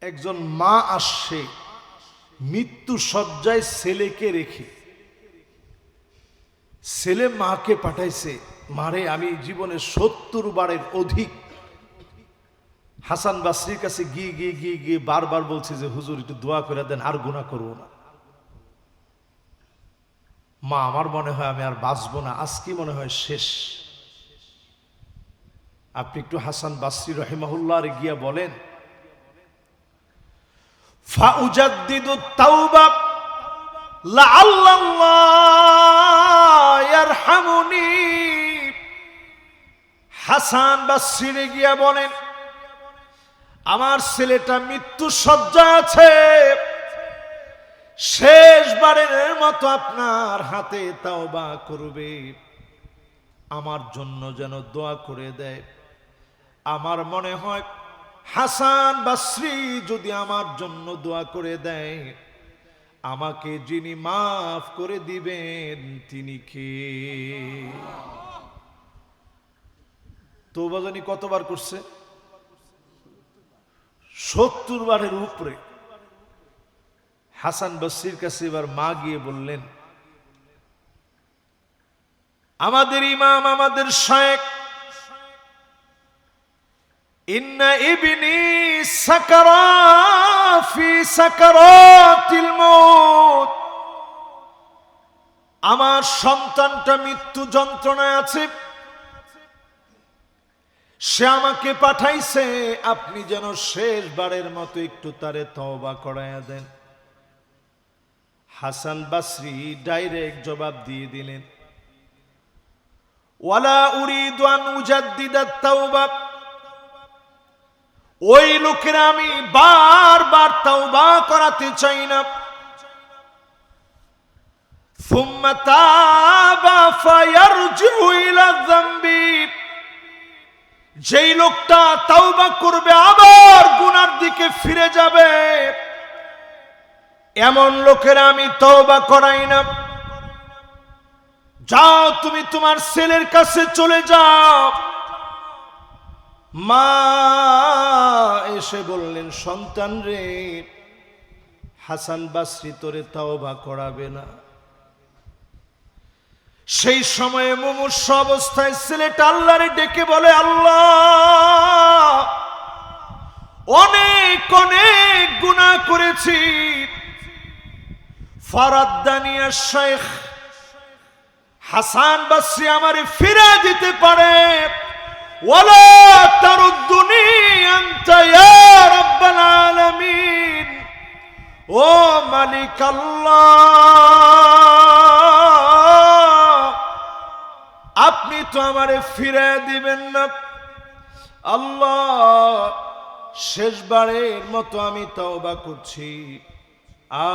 একজন মা আসছে মৃত্যু শয্যায় ছেলেকে রেখে, ছেলে মাকে পাঠাইছে, মারে আমি জীবনে ৭০ বারের অধিক হাসান বাসরির কাছে গিয়ে গিয়ে গিয়ে গিয়ে বারবার বলছে যে হুজুর একটু দোয়া করে দেন, আর গুনাহ করবো না। মা আমার মনে হয় আমি আর বাঁচবো না, আজকে মনে হয় শেষ। আপনি একটু হাসান বাসরি রহিমাহুল্লাহর গিয়া বলেন, ফাউজাদ্দিদু তাওবা লাআল্লাল্লাহ ইয়ারহামুনি। হাসান বাসরি গিয়া বলেন, আমার ছেলেটা মৃত্যু শয্যায় আছে, শেষবারের মতো আপনার হাতে তাওবা করবে, আমার জন্য যেন দোয়া করে দেয়। আমার মনে হয় হাসান বাসরি যদি আমার জন্য দোয়া করে দেয়, আমাকে যিনি মাফ করে দিবেন তিনি কে? তওবা জানি কতবার করছে? ৭০ বারের উপরে। হাসান বাসরির কাছে এবার মা গিয়ে বললেন, আমাদের ইমাম, আমাদের শায়েখ, ইন্না ইবনি সাকারা ফি সাকারাতিল মউত, আমার সন্তানটা মৃত্যু যন্ত্রণায় আছে, সে আমাকে পাঠাইছে, আপনি যেন শেষবারের মতো একটু তারে তওবা করায়া দেন। হাসান বাসরি ডাইরেক্ট জবাব দিয়ে দিলেন, ওয়ালা উরিদু আন উজাদ্দিদা তাওবা, ওই লোকের আমি বারবার তাওবা করাতে চাই না। সুম্মা তাবা ফায়ারজিউ ইলা যামবি, যেই লোকটা তাওবা করবে আবার গুনার দিকে ফিরে যাবে, এমন লোকের আমি তওবা করাই না। যাও তুমি তোমার ছেলের কাছে চলে যাও। মা এসে বললেন, সন্তান রে, হাসান বাসরি তোরে তওবা করাবে না। সেই সময়ে মুমূর্ষ অবস্থায় ছেলেটা আল্লাহরে ডেকে বলে, আল্লাহ, অনেক অনেক গুনাহ করেছি, ফারাদ্দানি আশ-শাইখ, হাসান বাসরি আমারে ফিরে দিতে পারে, ওয়ালা তারুদ্দুনি আনতা ইয়া রাব্বাল আলামিন, ও মালিক আল্লাহ, আপনি তো আমারে ফিরে দিবেন না। আল্লাহ, শেষবারের মতো আমি তওবা করছি,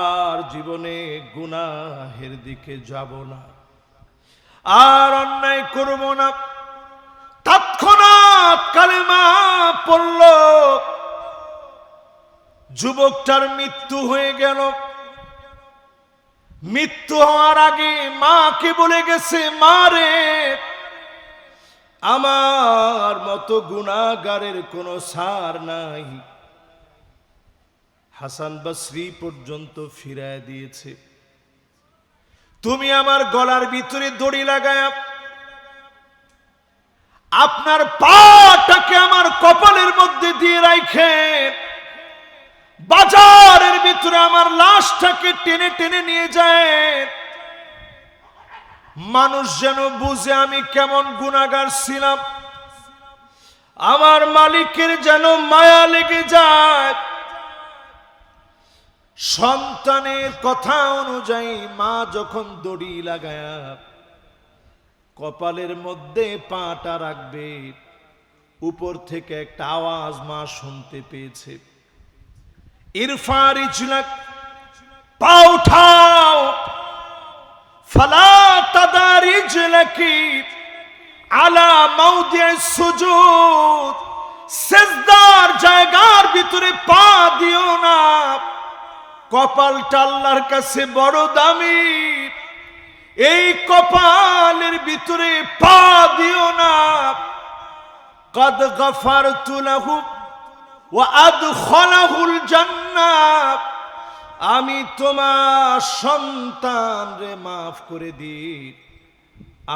আর জীবনে গুনাহের দিকে যাব না, আর অন্যায় করব না। তৎক্ষণাৎ কালেমা পড়ল, যুবকটার মৃত্যু হয়ে গেল। মৃত্যু হওয়ার আগে মাকে বলে গেছে, মা রে, আমার মতো গুনাহগারের কোনো ছাড় নাই। হাসান বাসরি পর্যন্ত ফিরায় দিয়েছে। তুমি আমার গলার ভিতরে দড়ি লাগায়া আপনার পাটাকে আমার কপালের মধ্যে দিয়ে রাখেন, বাজারের ভিতরে আমার লাশটাকে টেনে টেনে নিয়ে যায়, মানুষ যেন বুঝে আমি কেমন গুনাহগার ছিলাম, আমার মালিকের যেন মায়া লেগে যায়। সন্তানের কথা অনুযায়ী মা যখন দড়ি লাগায়া কপালের মধ্যে পাটা রাখবে, উপর থেকে একটা আওয়াজ মা শুনতে পেয়েছে, ইরফা রিজলাক, পা উঠাও, ফালা তাদা রিজলাকি আলা মাউদি'স সুজুদ, সিজদার জায়গার ভিতরে পা দিও না, কপালটা আল্লাহর কাছে বড় দামি, এই কপালের ভিতরে পা দিও না। কদ গফারতু লাহু ওয়া আদখালাহুল জান্নাহ। আমি তোমার সন্তান রে মাফ করে দিই,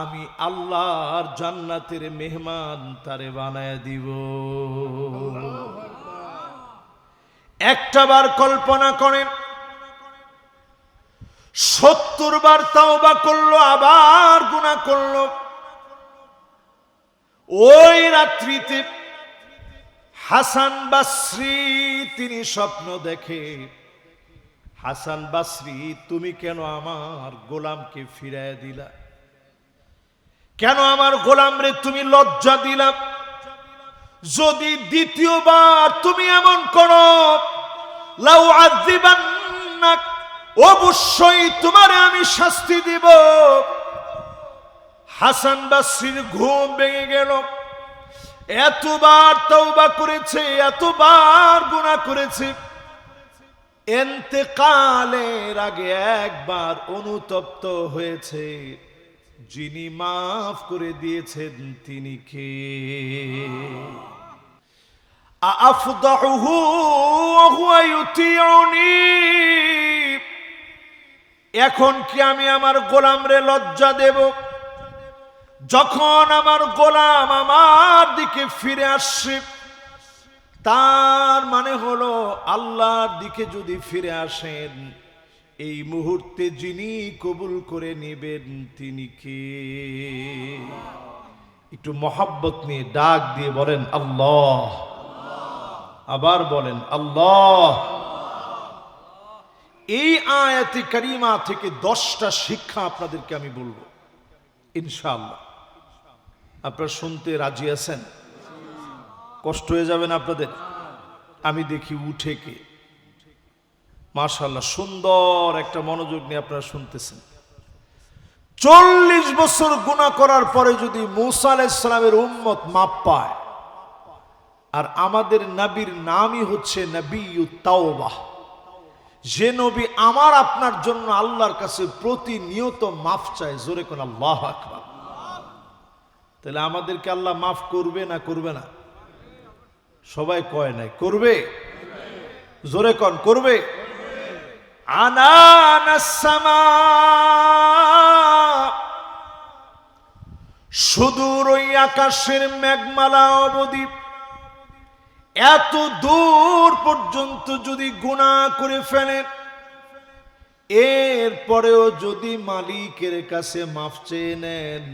আমি আল্লাহর জান্নাতের মেহমান তারে বানায় দিব। একটাবার কল্পনা করেন, 70 বার তাওবা করলো, আবার গুনাহ করলো। ওই রাত্রিতে হাসান বাসরি তিনি স্বপ্ন দেখে, হাসান বাসরি তুমি কেন আমার গোলামকে ফিরায় দিলা, কেন আমার গোলাম রে তুমি লজ্জা দিলা, যদি দ্বিতীয়বার তুমি এমন করো লাউ আযিবান্নাক, অবশ্যই তোমারে আমি শাস্তি দিব। হাসান বাসরির ঘুম ভেঙে গেল। এতবার তওবা করেছে, এতবার গুনাহ করেছে, ইন্তেকালের আগে একবার অনুতপ্ত হয়েছে। যিনি মাফ করে দিয়েছেন তিনি কে? আফদাহুহু ওয়া হুয়া ইউতিউনি, এখন কি আমি আমার গোলামরে লজ্জা দেব? যখন আমার গোলাম আমার দিকে ফিরে আসছে, তার মানে হলো আল্লাহর দিকে যদি ফিরে আসেন, এই মুহূর্তে যিনি কবুল করে নেবেন তিনি কে? একটু মহব্বত নিয়ে ডাক দিয়ে বলেন আল্লাহ, আবার বলেন আল্লাহ। এই আয়াতে কারিমা থেকে 10টা শিক্ষা আপনাদেরকে আমি বলবো ইনশাআল্লাহ। আপনারা শুনতে রাজি আছেন? কষ্ট হয়ে যাবে না আপনাদের? আমি দেখি উঠে কে। মাশাআল্লাহ, সুন্দর একটা মনোযোগ নিয়ে আপনারা শুনতেছেন। 40 বছর গুনাহ করার পরে যদি মূসা আলাইহিস সালামের উম্মত মাপ পায়, আর আমাদের নবীর নামই হচ্ছে নবিয়্যুত তাওবাহ, যে নবী আমার আপনার জন্য আল্লাহর কাছে প্রতিনিয়ত মাফ চায়, জোরে কোন আল্লাহু আকবার। তাহলে আমাদেরকে আল্লাহ মাফ করবে না করবে না? সবাই কয় নাই করবে, জোরে কোন করবে। আনানাস সামা, সুদূর ওই আকাশের মেঘমালা অবধি, এত দূর পর্যন্ত যদি গুনাহ করে ফেলেন, এরপরেও যদি মালিকের কাছে মাফ চেয়ে নেন,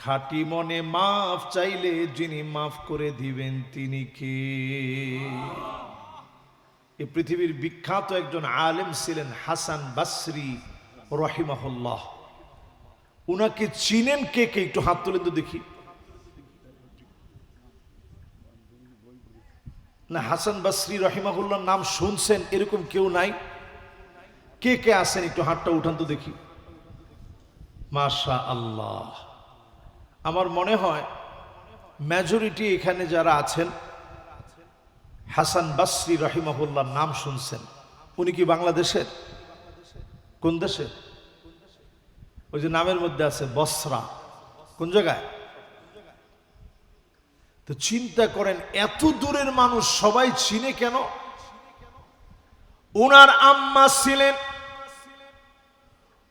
খাঁটি মনে মাফ চাইলে যিনি মাফ করে দিবেন তিনি কে? এই পৃথিবীর বিখ্যাত একজন আলেম ছিলেন হাসান বাসরি রহিমাহুল্লাহ। উনাকে চিনেন কে কে? একটু হাত তুলেন তো দেখি। না, হাসান বাসরি রহিমাহুল্লাহর নাম শুনছেন এরকম কেউ নাই? কে কে আছেন একটু হাতটা উঠান তো দেখি। মাশাআল্লাহ, আমার মনে হয় মেজরিটি এখানে যারা আছেন হাসান বাসরি রহিমাহুল্লাহর নাম শুনছেন। উনি কি বাংলাদেশের? কোন দেশে? ওই যে নামের মধ্যে আছে বসরা, কোন জায়গায়? তো চিন্তা করেন, এত দূরের মানুষ সবাই চিনে কেন? ওনার আম্মা ছিলেন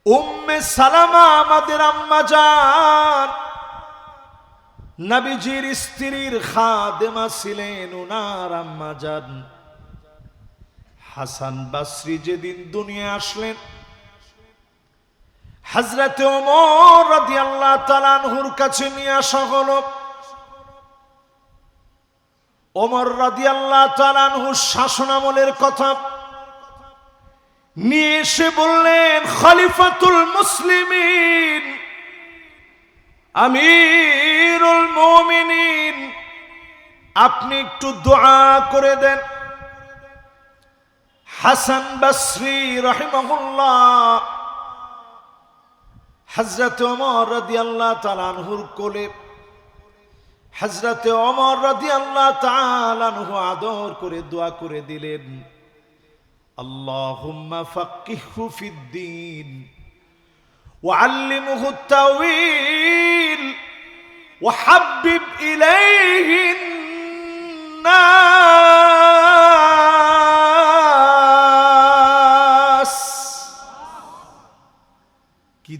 উম্মে সালামা, আমাদের আম্মা জান, নবীজির স্ত্রীর খাদেমা ছিলেন ওনার আম্মা জান। হাসান বাসরি যেদিন দুনিয়া আসলেন, হযরতে ওমর রাদিয়াল্লাহু তাআলা আনহুর কাছে নিয়ে আসা হলো। ওমর রাদিয়াল্লাহু তাআলা আনহু শাসনামলের কথা নিয়ে এসে বললেন, খলিফাতুল মুসলিমিন, আমিরুল মুমিনিন, আপনি একটু দোয়া করে দেন। হাসান বাসরি রাহিমাহুল্লাহ হযরত ওমর রাদিয়াল্লাহু তাআলা আনহুর কোলে, হযরতে ওমর রাদিয়াল্লাহু তাআলা আনহু আদর করে দোয়া করে দিলেন, আল্লাহুম্মা ফাক্কিহহু ফিদ্দীন ওয়া আল্লিমহু আত-তাওয়ীল ওয়া হাব্বিব ইলাইহিন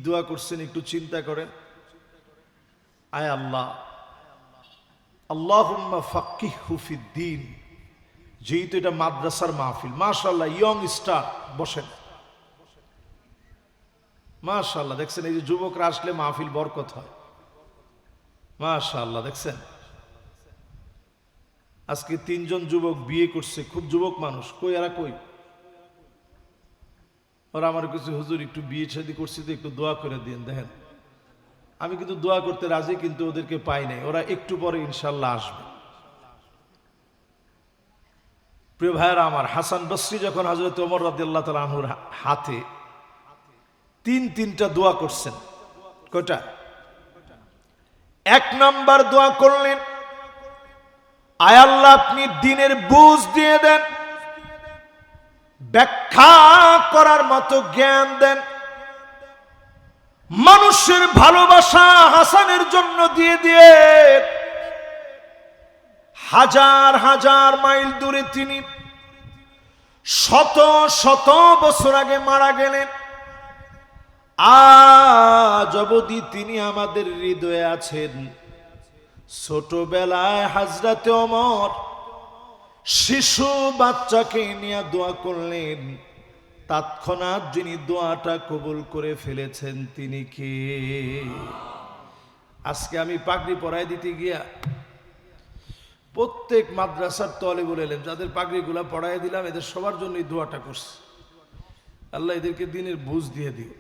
দোয়া করছেন একটু চিন্তা করেন। আয় আল্লাহ, আল্লাহুম্মা ফাক্কিহহু ফিদ্দীন। যেহেতু এটা মাদ্রাসার মাহফিল, মাশাআল্লাহ ইয়ং স্টার বসেন, মাশাআল্লাহ। দেখছেন এই যে যুবকরা আসলে মাহফিল বরকত হয়, মাশাআল্লাহ। দেখছেন আজকে 3 জন যুবক বিয়ে করছে, খুব যুবক মানুষ। কই এরা কই? ওরা আমার কিছু হুজুর একটু বিয়ে শাদী করছি তো একটু দোয়া করে দিন। দেখেন আমি কিন্তু দোয়া করতে রাজি, কিন্তু ওদেরকে পাই নাই। ওরা একটু পরে ইনশাল্লাহ আসবে। প্রিয় ভাইয়েরা আমার, হাসান বসরি যখন হযরত ওমর রাদিয়াল্লাহু তাআলা আনহুর হাতে 3টা দোয়া করছেন। কয়টা? 1 নাম্বার দোয়া করলেন, আয় আল্লাহ আপনি দ্বীনের বুঝ দিয়ে দেন, ব্যাখ্যা করার মতো জ্ঞান দেন। মানুষের ভালোবাসা হাসানের জন্য দিয়ে দিয়ে হাজার হাজার মাইল দূরে তিনি শত শত বছর আগে মারা গেলেন। আজ অবধি তিনি আমাদের হৃদয়ে আছেন। ছোটবেলায় হযরতে ওমর শিশু বাচ্চাকে নিয়ে দোয়া করলেন, তৎক্ষণাৎ যিনি দোয়াটা কবুল করে ফেলেছেন তিনি কে? আজকে আমি পাগড়ি পরাই দিতে গিয়া প্রত্যেক মাদ্রাসার তালিবুল ইলম যাদের পাগড়িগুলা পরাই দিলাম, এদের সবার জন্য এই দোয়াটা করছি। আল্লাহ এদেরকে দ্বীনের বুঝ দিয়ে দিও,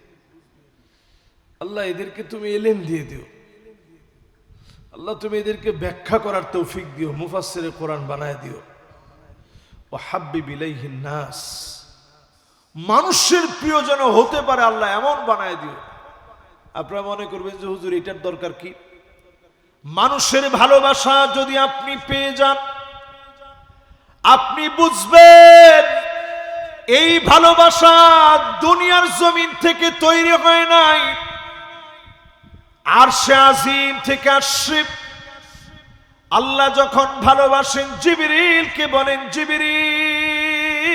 আল্লাহ এদেরকে তুমি ইলম দিয়ে দিও, আল্লাহ তুমি এদেরকে ব্যাখ্যা করার তৌফিক দিও, মুফাসসিরে কোরআন বানায় দিও। ওয়া হাব্বিব ইলাইহিন নাস, মানুষের প্রিয় যেন হতে পারে আল্লাহ এমন বানায় দিও। আপনারা মনে করবেন যে হুজুর এটার দরকার কি? মানুষের ভালোবাসা যদি আপনি পেয়ে যান, আপনি বুঝবেন এই ভালোবাসা দুনিয়ার জমিন থেকে তৈরি হয় নাই, আরশে আজিম থেকে আসছে। আল্লাহ যখন ভালোবাসেন জিবরিলকে বলেন, জিবরিল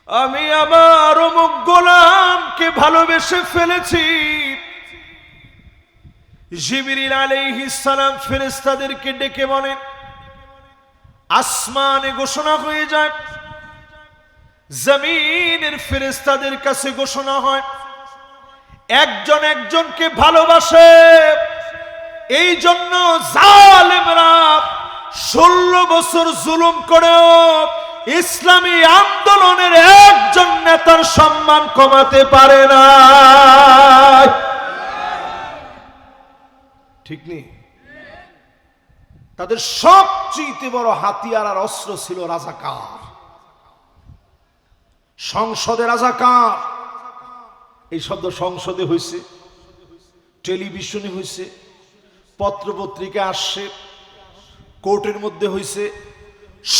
আমি আমার অমুক গোলামকে ভালোবেসে ফেলেছি। জিবরিল আলাইহিস সালাম ফেরেশতাদেরকে ডেকে বলেন, আসমানে ঘোষণা হয়ে যায়, জমিনের ফেরেশতাদের কাছে ঘোষণা হয়, একজন একজনকে ভালোবাসে। এই জন্য জালেমরা 16 বছর জুলুম করেও ইসলামী আন্দোলনের একজন নেতার সম্মান কমাতে পারে না। ঠিক নেই? তাদের সবচেয়ে বড় হাতিয়ার আর অস্ত্র ছিল রাজাকার। সংসদে রাজাকার, এই শব্দ সংসদে হয়েছে, টেলিভিশনে হয়েছে, পত্রপত্রিকা আসছে, কোর্টের মধ্যে হয়েছে,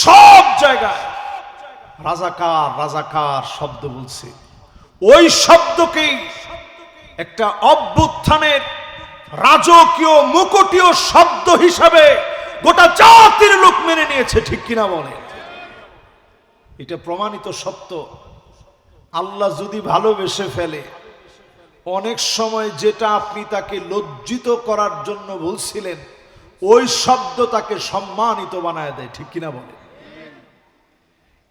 সব জায়গায় রাজাকার রাজাকার শব্দ বলছে। ওই শব্দকেই একটা অভ্যুত্থানের রাজকীয় মুকুটীয় শব্দ হিসাবে গোটা জাতির লোক মেনে নিয়েছে। ঠিক কিনা বলে? এটা প্রমাণিত সত্য। আল্লাহ যদি ভালোবেসে ফেলে, অনেক সময় যেটা আপনি তাকে লজ্জিত করার জন্য বলছিলেন, ওই শব্দ তাকে সম্মানিত বানায় দেয়। ঠিক কিনা বলে?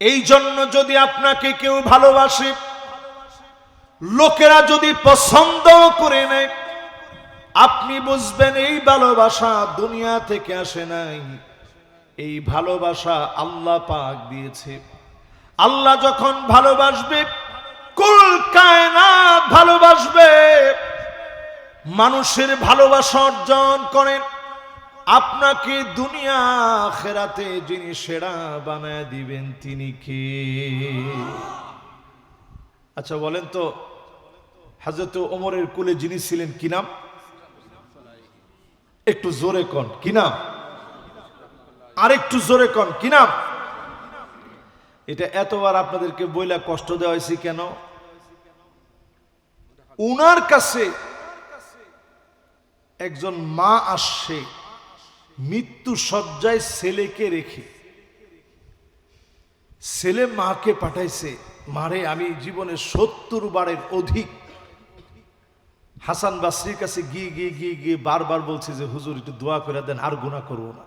এই জন্য যদি আপনাকে কেউ ভালোবাসে, লোকেরা যদি পছন্দ করে নেয়, আপনি বুঝবেন এই ভালোবাসা দুনিয়া থেকে আসে নাই, এই ভালোবাসা আল্লাহ পাক দিয়েছে। আল্লাহ যখন ভালোবাসবে, কুল কায়নাত ভালোবাসবে। মানুষের ভালোবাসা অর্জন করেন, আপনাকে দুনিয়া আখিরাতে যিনি সেরা বানায় দিবেন তিনি কে? আচ্ছা বলেন তো, হযরত ওমরের কুলে যিনি ছিলেন কি নাম? একটু জোরে কোন কি নাম? আর একটু জোরে কোন কি নাম? এটা এতবার আপনাদেরকে বইলা কষ্ট দেওয়া হয়েছে কেন? উনার কাছে একজন মা আসছে মৃত্যু শয্যায় ছেলেকে রেখে, ছেলে মাকে পাঠাইছে মারে আমি জীবনে 70 বারের অধিক হাসান বাসরির কাছে গিয়ে গিয়ে গিয়ে গিয়ে বারবার বলছি যে হুজুর একটু দোয়া করে দেন, আর গুনাহ করব না।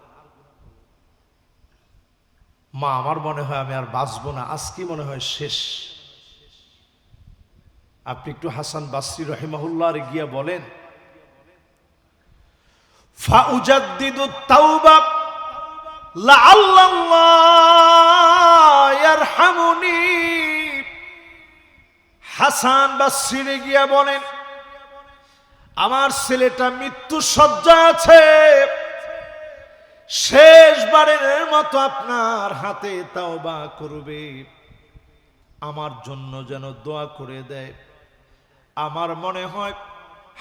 মা আমার মনে হয় আমি আর বাঁচবো না, আজকে মনে হয় শেষ। আপনি একটু হাসান বাসরি রহিমাহুল্লাহর গিয়া বলেন, ফাউজাদ্দিদু তাওবা লাআল্লাল্লাহ ইয়ারহামুনি। হাসান বাসরি গিয়া বলেন, আমার ছেলেটা মৃত্যু শয্যায় আছে, শেষবারের মতো আপনার হাতে তাওবা করবে, আমার জন্য যেন দোয়া করে দেয়। আমার মনে হয়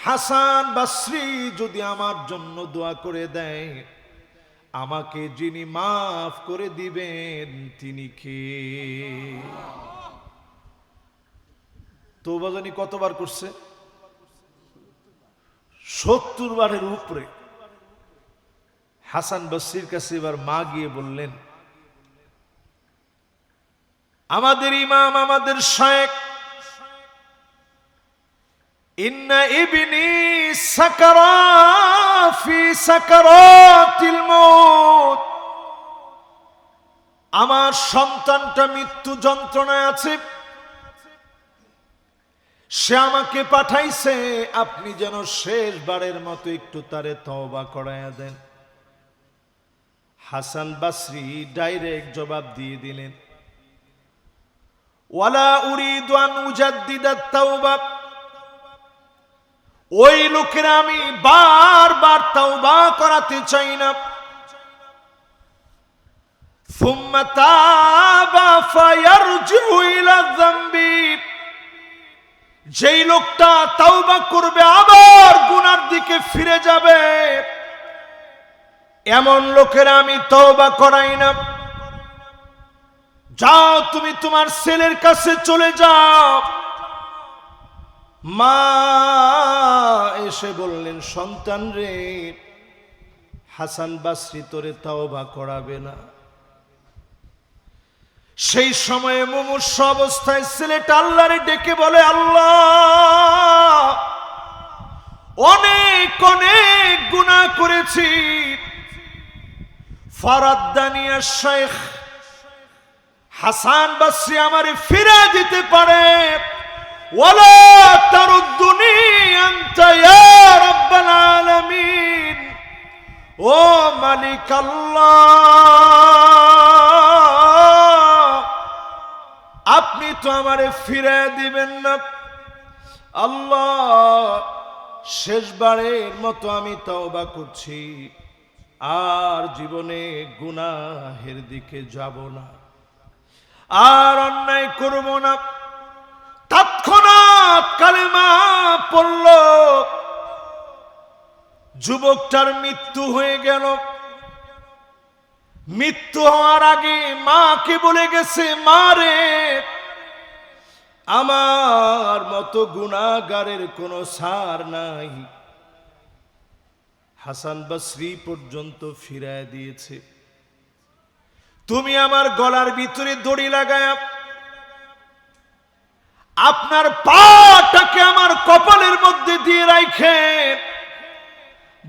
হাসান বাসরি যদি আমার জন্য দোয়া করে দেয়, আমাকে যিনি মাফ করে দিবেন তিনি কে? তওবা জানি কতবার করছে? 70 বারের উপরে। হাসান বাসরির কাছে এবার মা গিয়ে বললেন, আমাদের ইমাম, আমাদের শায়েখ, ইন্না ইবনি সাকারা ফি সাকারাতিল মউত, আমার সন্তানটা মৃত্যু যন্ত্রণায় আছে, সে আমাকে পাঠাইছে, আপনি যেন শেষবারের মতো একটু তারে তওবা করায়া দেন। হাসান বাসরি ডাইরেক্ট জবাব দিয়ে দিলেন, ওয়ালা উরিদু আন উজাদ্দিদাত তাওবা, ওই লোকের আমি বারবার তাওবা করাতে চাই না। সুম্মা তাবা ফায়ারজিউ ইলা যামবি, যেই লোকটা তাওবা করবে আবার গুনার দিকে ফিরে যাবে, এমন লোকের আমি তওবা করাই না। যাও তুমি তোমার ছেলের কাছে চলে যাও। মা এসে বললেন, সন্তান রে, হাসান বাসরি তোরে তওবা করাবে না। সেই সময়ে মুমূর্ষু অবস্থায় ছেলেটা আল্লাহরে ডেকে বলে, আল্লাহ, অনেক অনেক গুনাহ করেছি, ফারাদ্দানি আশ-শাইখ, হাসান বাসরি আমারে ফিরে দিতে পারে, ওয়ালা তারুদ্দুনি আনতা ইয়া রাব্বাল আলামিন, ও মালিক আল্লাহ, আপনি তো আমারে ফিরে দিবেন না। আল্লাহ, শেষবারের মতো আমি তওবা করছি, আর জীবনে গুনাহের দিকে যাব না, আর অন্যায় করব না। তৎক্ষণাৎ কালেমা পড়ল, যুবকটার মৃত্যু হয়ে গেল। মৃত্যু হওয়ার আগে মাকে বলে গেছে, মা রে, আমার মতো গুনাহগারের কোনো ছাড় নাই। হাসান বাসরি পর্যন্ত ফিরায় দিয়েছে। তুমি আমার গলার ভিতরে দড়ি লাগায়া আপনার পাটাকে আমার কপালের মধ্যে দিয়ে রাখেন,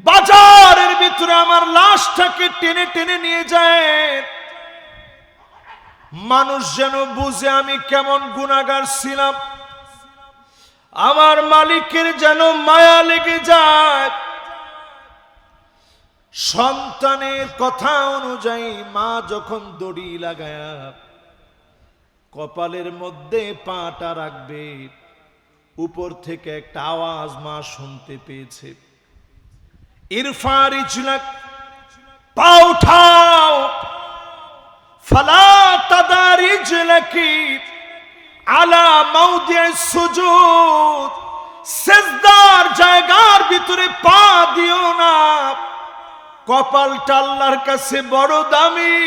বাজারের ভিতরে আমার লাশটাকে টেনে টেনে নিয়ে যায়, মানুষ যেন বুঝে আমি কেমন গুনাহগার ছিলাম, আমার মালিকের যেন মায়া লেগে যায়। সন্তানের কথা অনুযায়ী মা যখন দড়ি লাগায়া কপালের মধ্যে পাটা রাখবে, উপর থেকে একটা আওয়াজ মা শুনতে পেয়েছে, ইরফা রিজলাক, পা উঠাও, ফালা তাদা রিজলাকি আলা মাউদি'স সুজুদ, সিজদার জায়গার ভিতরে পা দিও না, কপালটা আল্লাহর কাছে বড় দামি,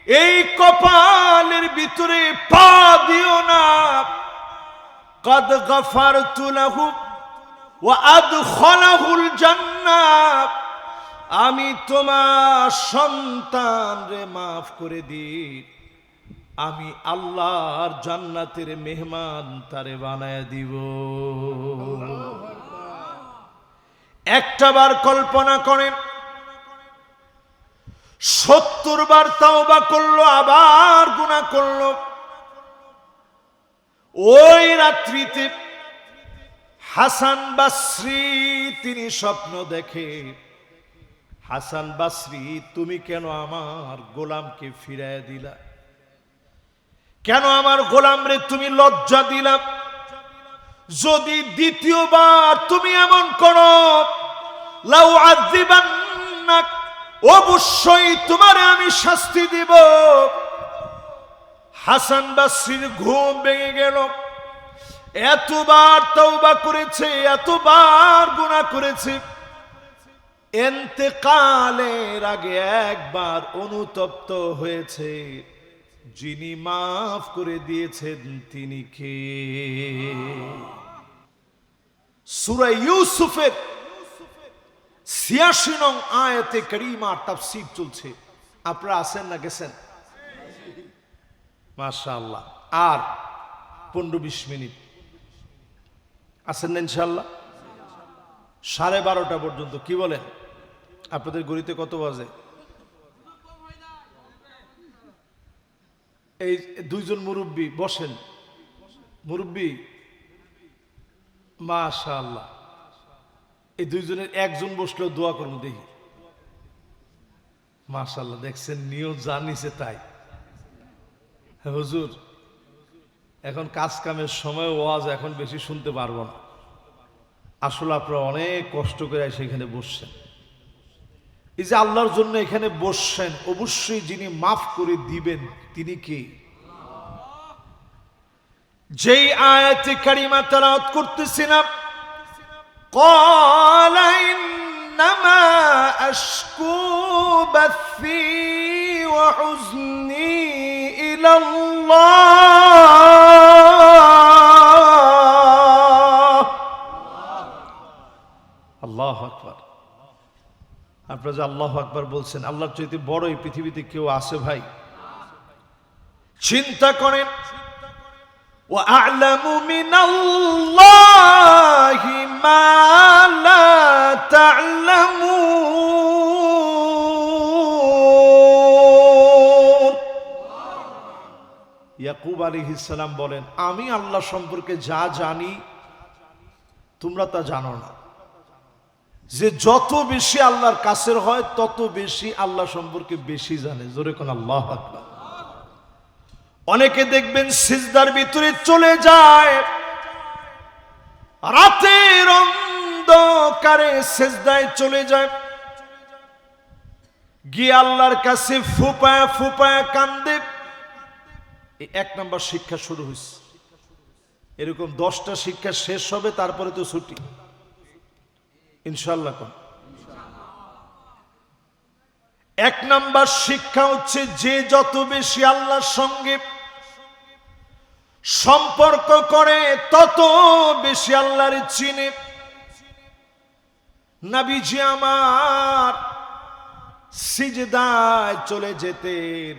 এই কপালের ভিতরে পা দিও না। কদ গফারতু লাহু ওয়া আদখালাহুল জান্নাহ, আমি তোমার সন্তান রে মাফ করে দিই, আমি আল্লাহর জান্নাতের মেহমান তারে বানায় দিব। একটাবার কল্পনা করেন, 70 বার তাওবা করলো, আবার গুনাহ করলো। ওই রাত্রিতে হাসান বাসরি তিনি স্বপ্ন দেখে, হাসান বাসরি তুমি কেন আমার গোলামকে ফিরায় দিলা? কেন আমার গোলামরে তুমি লজ্জা দিলা? যদি দ্বিতীয়বার তুমি এমন করো, লাউ আযিবান্নাক, অবশ্যই তোমারে আমি শাস্তি দিব। হাসান বাসরির ঘুম ভেঙে গেল। এতবার তওবা করেছে, এতবার গুনাহ করেছে, ইন্তেকালের আগে একবার অনুতপ্ত হয়েছে। যিনি মাফ করে দিয়েছেন তিনি কে? সূরা ইউসুফের ৮৬ নং আয়াতে কারিমার তাফসীর চলছে। আপনারা আছেন না গেছেন? মাশাআল্লাহ। আর 15-20 মিনিট আছেন না ইনশাআল্লাহ? 12:30 পর্যন্ত। কি বলেন? আপনাদের ঘড়িতে কত বাজে? এই দুইজন মুরব্বী বসেন। মুরব্বী মাশাআল্লাহ, এই দুইজনের একজন বসলেও দোয়া করবো দেখি। মাশাআল্লাহ, দেখছেন নিয়ত জানিছে তাই। হুজুর এখন কাজ কামের সময় ওয়াজ এখন বেশি শুনতে পারবো না। আসলে আপনারা অনেক কষ্ট করে সেখানে বসছেন। এই যে আল্লাহর জন্য এখানে বসছেন, অবশ্যই যিনি মাফ করে দিবেন তিনি কি? যেই আয়াতে কারিমা তেলাওয়াত করতেছিলাম, ক্বালা ইন্নামা আশকু বাথি ওয়া হুজনি ইলাল্লাহ। আল্লাহু আকবার। আপনারা যে আল্লাহু আকবার বলছেন, আল্লাহর চাইতে বড় এই পৃথিবীতে কেউ আছে ভাই? চিন্তা করেন, ওয়া আ'লামু মিনাল্লাহি মা লা তা'লামুন। ইয়াকুব আলাইহিস সালাম বলেন, আমি আল্লাহ সম্পর্কে যা জানি তোমরা তা জানো না। যে যত বেশি আল্লাহর কাছের হয় তত বেশি আল্লাহ সম্পর্কে বেশি জানে। জোরে কোন আল্লাহু আকবার। অনেকে দেখবেন সিজদার ভিতরে চলে যায়, রাতের অন্ধকারে সিজদায় চলে যায়, গিয়ে আল্লাহর কাছে ফুপায়া ফুপায়া কান্দে। এই 1 নম্বর শিক্ষা শুরু হয়েছে। এরকম 10টা শিক্ষা শেষ হবে, তারপরে তো ছুটি ইনশাআল্লাহ। 1 নম্বর শিক্ষা হচ্ছে, যে যত বেশি আল্লাহর সঙ্গে সম্পর্ক করে তত বেশি আল্লাহর চিনে। নবীজি আমার সিজদায় চলে যেতেন,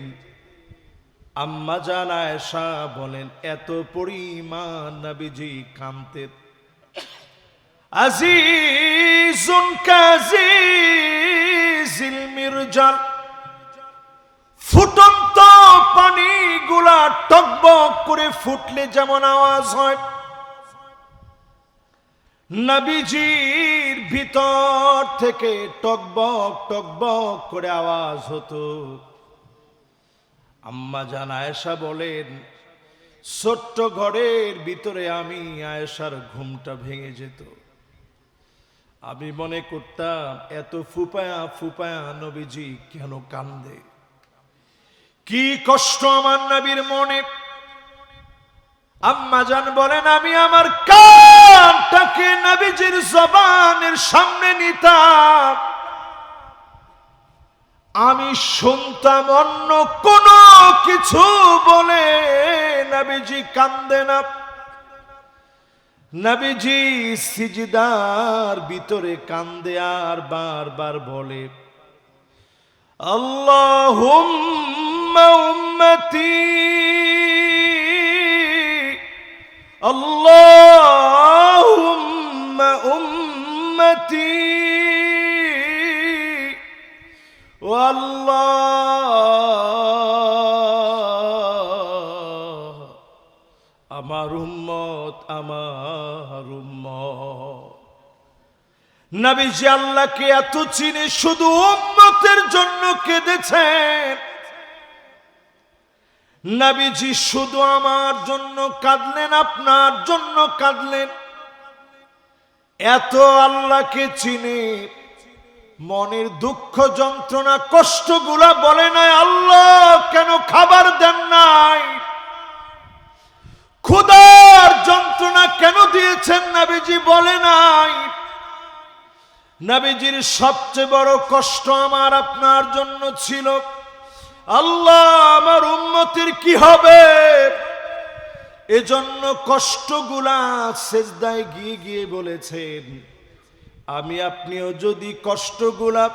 আম্মা জান আয়েশা বলেন এত পরিমাণ নবীজি কাঁদতেন। আজিজুন কাজিজিল মিরজাল, ফুটন্ত পানিগুলা টকবক করে ফুটলে যেমন আওয়াজ হয়, নবীজির ভিতর থেকে টকবক টকবক করে আওয়াজ হতো। আম্মা জান আয়েশা বলেন, ছোট্ট ঘরের ভিতরে আমি আয়েশার ঘুমটা ভেঙে যেত। আমি মনে করতাম এত ফুপায়া ফুপায়া নবীজি কেন কান্দে, কি কষ্ট আমার নবীর মনে। আম্মা জান বলেন, আমি আমার কানটাকে নবীজির জবানের সামনে নিতাম, আমি শুনতাম অন্য কোন কিছু বলে নবীজি কান্দে না। নবীজি সিজদার ভিতরে কান্দে আর বারবার বলে, আল্লাহুম্মা উম্মতি আমার উম্মত, আমার উম্মত। নবীজি আল্লাহকে এত চিনে শুধু উম্মতের জন্য কেঁদেছেন। নবীজি শুধু আমার জন্য কাঁদলেন, আপনার জন্য কাঁদলেন। এত আল্লাহকে চিনে মনের দুঃখ যন্ত্রণা কষ্টগুলা বলে নাই আল্লাহ কেন খাবার দেন নাই, ক্ষুধার যন্ত্রণা কেন দিয়েছেন নবীজি বলে নাই। নবীজির সবচেয়ে বড় কষ্ট আমার আপনার জন্য ছিল, আল্লাহ আমার উম্মতের কি হবে। এজন্য কষ্টগুলা সেজদায় গিয়ে গিয়ে বলেছেন, আমি আপনিও যদি কষ্টগুলা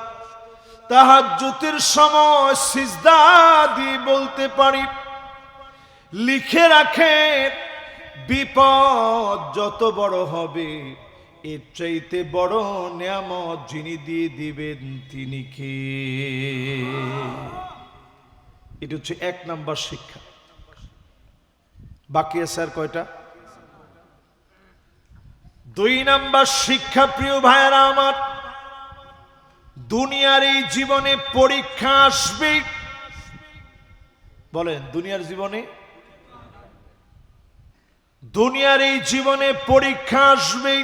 তাহাজ্জুদের সময় সিজদা দিয়ে বলতে পারি, লিখে রাখেন বিপদ যত বড় হবে এর চাইতে বড় নিয়ামত যিনি দিয়ে দিবেন তিনি কে। এটা হচ্ছে 1 নাম্বার শিক্ষা। বাকি আছে আর কয়টা? 2 নাম্বার শিক্ষা প্রিয় ভাইরা আমার, দুনিয়ার এই জীবনে পরীক্ষা আসবে। বলেন দুনিয়ার জীবনে, দুনিয়ার এই জীবনে পরীক্ষা আসবে।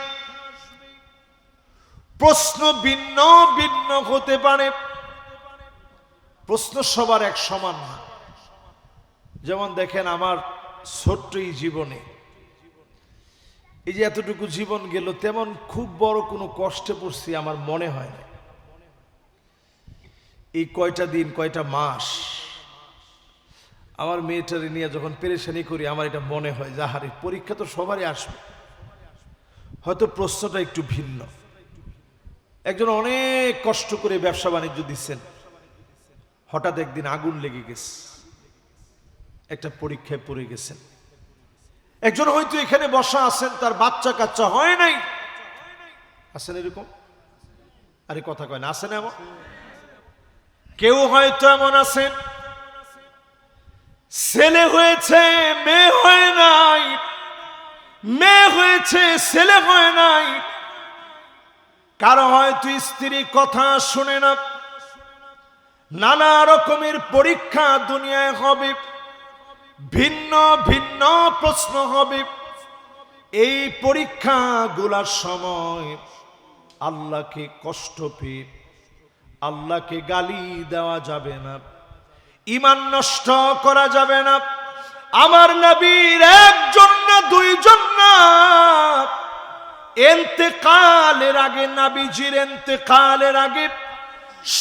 প্রশ্ন ভিন্ন ভিন্ন হতে পারে, প্রশ্ন সবার এক সমান না। যেমন দেখেন আমার ছোট্ট এই জীবনে, এই যে এতটুকু জীবন গেল, তেমন খুব বড় কোনো কষ্টে পড়ছি আমার মনে হয় না। এই কয়টা দিন কয়টা মাস আমার মেয়েটারে নিয়ে যখন পেরেশানি করি, আমার এটা মনে হয় যে আহারে পরীক্ষা তো সবারই আসবে, হয়তো প্রশ্নটা একটু ভিন্ন। একজন অনেক কষ্ট করে ব্যবসা বাণিজ্য দিচ্ছেন, হঠাৎ একদিন আগুন লেগে গেছে, একটা পরীক্ষায় পড়ে গেছেন। একজন হয়তো এখানে বসা আছেন, তার বাচ্চা কাচ্চা হয় নাই, আছেন এরকম? আরে কথা কয় না, আছেন এমন? কেউ হয়তো এমন আছেন ছেলে হয়েছে মেয়ে হয় নাই, মেয়ে হয়েছে ছেলে হয় নাই। কারো হয়তো স্ত্রী কথা শুনে না। নানা রকমের পরীক্ষা দুনিয়ায় হবে, ভিন্ন ভিন্ন প্রশ্ন হবে। এই পরীক্ষাগুলোর সময় আল্লাহকে কষ্ট পেয়ে আল্লাহকে গালি দেওয়া যাবে না, ঈমান নষ্ট করা যাবে না। আমার নবীর একজন না দুইজন না, ইন্তেকালের আগে, নবীজির ইন্তেকালের আগে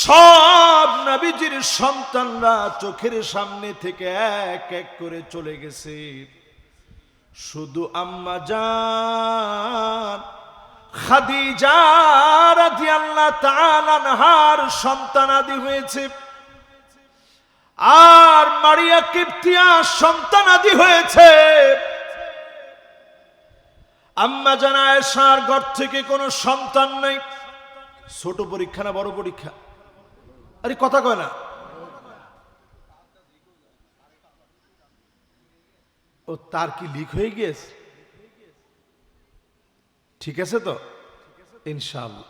সব নবীজির সন্তানরা চোখের সামনে থেকে এক এক করে চলে গেছে। শুধু আম্মা জান খাদিজা রাদিয়াল্লাহু তাআলা আনহার সন্তানাদি হয়েছে, আর মারিয়া কিপ্তিয়া সন্তানাদি হয়েছে। আম্মা জান আয়েশার ঘর থেকে কোনো সন্তান নেই। ছোট পরীক্ষা না বড় পরীক্ষা? আরে কথা কয় না। ও তার কি লিক হয়ে গিয়েছে? ঠিক আছে তো ইনশাআল্লাহ,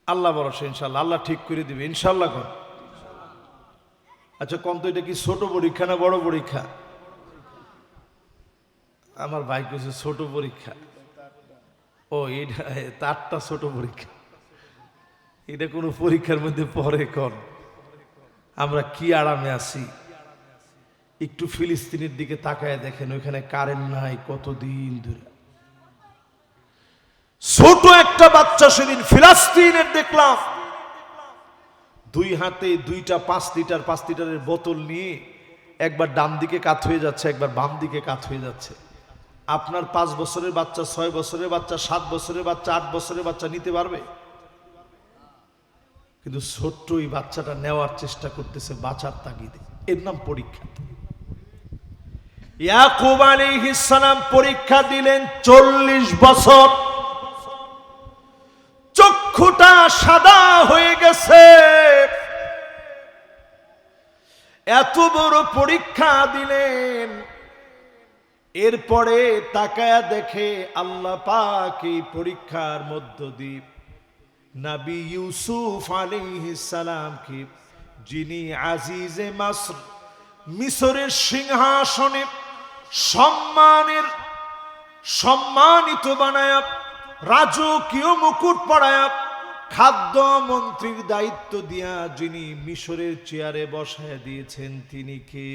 আল্লাহ ভরসা, ইনশাআল্লাহ আল্লাহ ঠিক করে দিবে ইনশাআল্লাহ। কোন আচ্ছা কোন তো এটা কি ছোট পরীক্ষা না বড় পরীক্ষা? আমার ভাই কিছু ছোট পরীক্ষা। ও এটা তারটা ছোট পরীক্ষা, এটা কোনো পরীক্ষার মধ্যে পরে কর। আমরা কি আরামে আছি। একটু ফিলিস্তিনের দিকে তাকায় দেখেন, ওইখানে কারেন্ট নাই কতদিন ধরে। ছোট একটা বাচ্চা সেদিন ফিলিস্তিনের দেখলাম, 2 হাতে 2টা 5 লিটার 5 লিটারের বোতল নিয়ে একবার ডান দিকে কাত হয়ে যাচ্ছে, একবার বাম দিকে কাত হয়ে যাচ্ছে। আপনার 5 বছরের বাচ্চা, 6 বছরের বাচ্চা, 7 বছরের বাচ্চা, 8 বছরের বাচ্চা নিতে পারবে? কিন্তু ছোট্ট ওই বাচ্চাটা নেওয়ার চেষ্টা করতেছে বাঁচার তাগিদে। এর নাম পরীক্ষা। ইয়াকুব আলাইহিস সালাম পরীক্ষা দিলেন 40 বছর, চক্ষুটা সাদা হয়ে গেছে। এত বড় পরীক্ষা দিলেন, এরপরে তাকায়া দেখে আল্লাহ পাক এই পরীক্ষার মধ্য দিয়ে নবী ইউসুফ আলাইহিস সালামকে, যিনি আজিজে মিসর, মিসরের সিংহাসনে সম্মানিত বানায়া, রাজকীয় মুকুট পরায়া, খাদ্য মন্ত্রীর দায়িত্ব দিয়া যিনি মিশরের চেয়ারে বসায় দিয়েছেন, তিনি কে?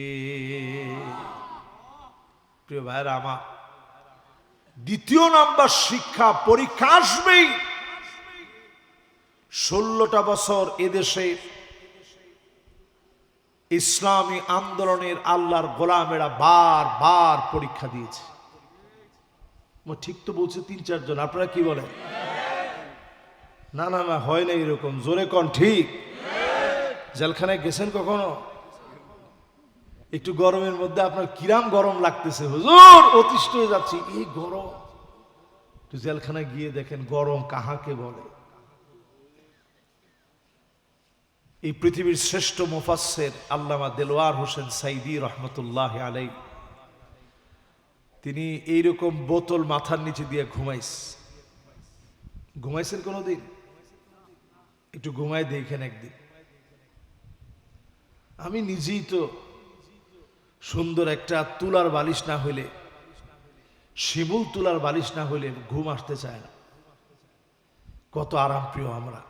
প্রিয় ভাইরা আমার, দ্বিতীয় নাম্বার শিক্ষা, পরীক্ষা আসবেই। 16টা বছর এদেশে ইসলামী আন্দোলনের আল্লাহর গোলামেরা বারবার পরীক্ষা দিয়েছে। ঠিক তো বলছে 3-4 জন, আপনারা কি বলেন? না না না, হয় না এরকম, জোরে কোন ঠিক? জেলখানায় গেছেন কখনো? একটু গরমের মধ্যে আপনার কিরাম গরম লাগতেছে, হুজুর অতিষ্ঠ হয়ে যাচ্ছি, এই গরম। একটু জেলখানায় গিয়ে দেখেন গরম কাহাকে বলে। এই পৃথিবীর শ্রেষ্ঠ মুফাসসির আল্লামা দেলোয়ার হোসেন সাইদি রহমতুল্লাহ আলাইহি, তিনি এইরকম বোতল মাথার নিচে দিয়ে ঘুমাইছেন কোনোদিন? একটু ঘুমাই দেখেন একদিন। আমি নিজেই তো সুন্দর একটা তুলার বালিশ না হইলে, শিমুল তুলার বালিশ না হইলে ঘুম আসতে চায় না। কত আরাম প্রিয় আমরা।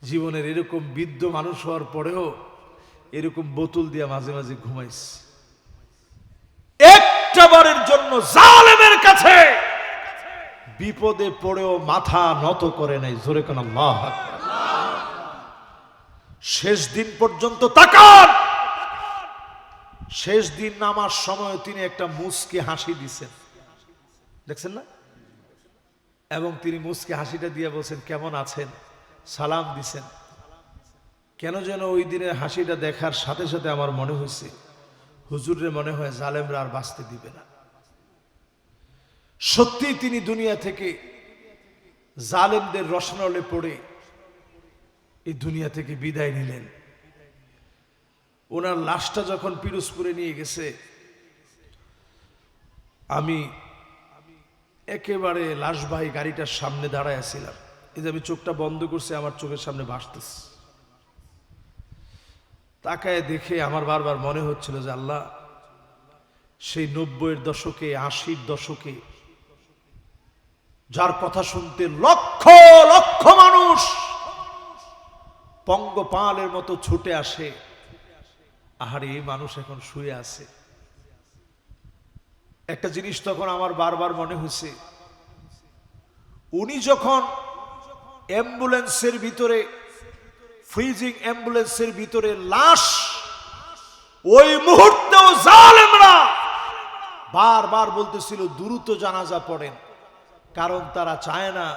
জীবনের এরকম বৃদ্ধ মানুষ হওয়ার পরেও এরকম বোতল দিয়ে মাঝে মাঝে ঘুমাইস। একটা বারের জন্য জালেমের কাছে বিপদে পড়েও মাথা নত করে নাই। জোরে কোন আল্লাহু আকবার। শেষ দিন পর্যন্ত তাকান। শেষ দিন নামার সময় তিনি একটা মুচকি হাসি দিছেন, দেখছেন না? এবং তিনি মুচকি হাসিটা দিয়ে বলছেন কেমন আছেন, সালাম দিছেন। কেন যেন ওই দিনের হাসিটা দেখার সাথে সাথে আমার মনে হয়েছে, হুজুরের মনে হয় জালেমরা আর বাঁচতে দিবে না। সত্যি তিনি দুনিয়া থেকে জালেমদের রসনলে পড়ে এই দুনিয়া থেকে বিদায় নিলেন। ওনার লাশটা যখন পিরোজপুরে নিয়ে গেছে, আমি একেবারে লাশবাহী গাড়িটার সামনে দাঁড়ায় ছিলাম। এই যে আমি চোখটা বন্ধ করছি, আমার চোখের সামনে ভাসতেছে। তাকায় দেখে আমার বারবার মনে হচ্ছিল যে আল্লাহ, সেই 90-এর দশকে, 80-র দশকে যার কথা শুনতে লক্ষ লক্ষ মানুষ পঙ্গপালের মতো ছুটে আসে, আহারে এই মানুষ এখন শুয়ে আছে। একটা জিনিস তখন আমার বারবার মনে হয়েছে, উনি যখন অ্যাম্বুলেন্সের ভিতরে, ফ্রিজিং অ্যাম্বুলেন্সের ভিতরে লাশ, ওই মুহূর্তেও জালেমরা বারবার বলতেছিল দ্রুত জানাজা পড়েন, কারণ তারা চায় না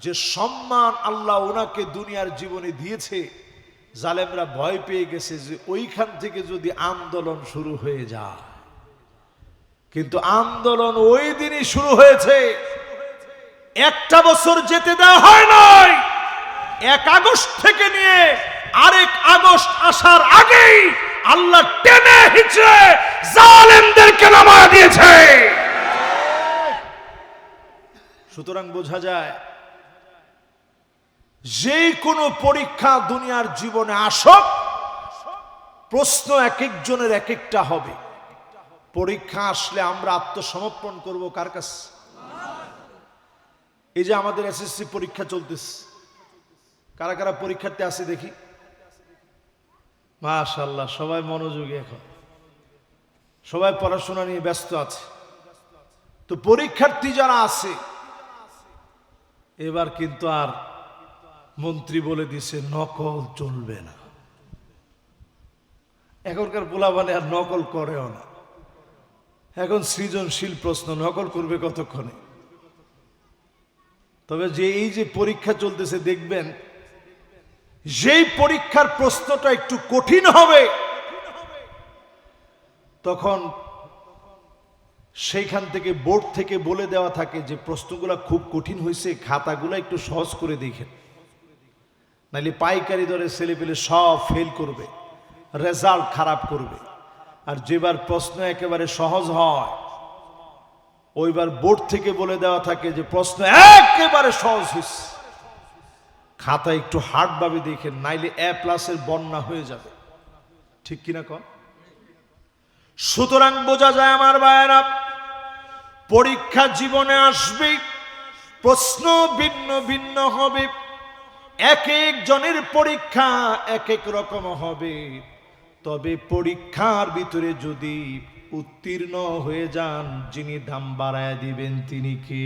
যে সম্মান আল্লাহ ওনাকে দুনিয়ার জীবনে দিয়েছে, জালেমরা ভয় পেয়ে গেছে যে ওইখান থেকে যদি আন্দোলন শুরু হয়ে যায়। কিন্তু আন্দোলন ওই দিনই শুরু হয়েছে, একটা বছর যেতে দেওয়া হয় নাই। 1 আগস্ট থেকে নিয়ে আরেক আগস্ট আসার আগেই আল্লাহ টেনে হিচড়ে জালেমদেরকে নামায় দিয়েছে। সুতরাং বোঝা যায়, যে কোনো পরীক্ষা দুনিয়ার জীবনে আসুক, প্রশ্ন এক একজনের এক একটা হবে। পরীক্ষা আসলে আমরা আত্মসমর্পণ করব কার কাছে? এই যে আমাদের এসএসসি পরীক্ষা চলতেছে, কারা কারা পরীক্ষার্থী আছে দেখি? মাশাআল্লাহ, সবাই মনোযোগী, এখন সবাই পড়াশোনা নিয়ে ব্যস্ত আছে। তো পরীক্ষার্থী যারা আছে, এবার কিন্তু আর মন্ত্রী বলে দিছে নকল চলবে না। এখনকার পোলাপানে আর নকল করেও না। এখন সৃজনশীল প্রশ্ন, নকল করবে কতক্ষণে? তবে যে এই যে পরীক্ষা চলতেছে, দেখবেন যেই পরীক্ষার প্রশ্নটা একটু কঠিন হবে, তখন সেইখান থেকে বোর্ড থেকে বলে দেওয়া থাকে যে প্রশ্নগুলো খুব কঠিন হয়েছে, খাতাগুলো একটু সহজ করে দেখেন, নাহলে পাইকারি দরে ছেলে পেলে সব ফেল করবে, রেজাল্ট খারাপ করবে। আর যেবার প্রশ্ন একেবারে সহজ হয় ওইবার বোর্ড থেকে বলে দেওয়া থাকে যে প্রশ্ন একেবারে সহজ হয়েছে, খাতা একটু হার্ড ভাবে দেখেন, নাইলে A+-এর বন্যা হয়ে যাবে। ঠিক কিনা কন? সুতরাং বোঝা যায় আমার ভাইয়েরা, পরীক্ষা জীবনে আসবে, প্রশ্ন ভিন্ন ভিন্ন হবে, এক এক জনের পরীক্ষা এক এক রকম হবে। তবে পরীক্ষার ভিতরে যদি উত্তীর্ণ হয়ে যান, যিনি দাম বাড়ায় দিবেন তিনি কে?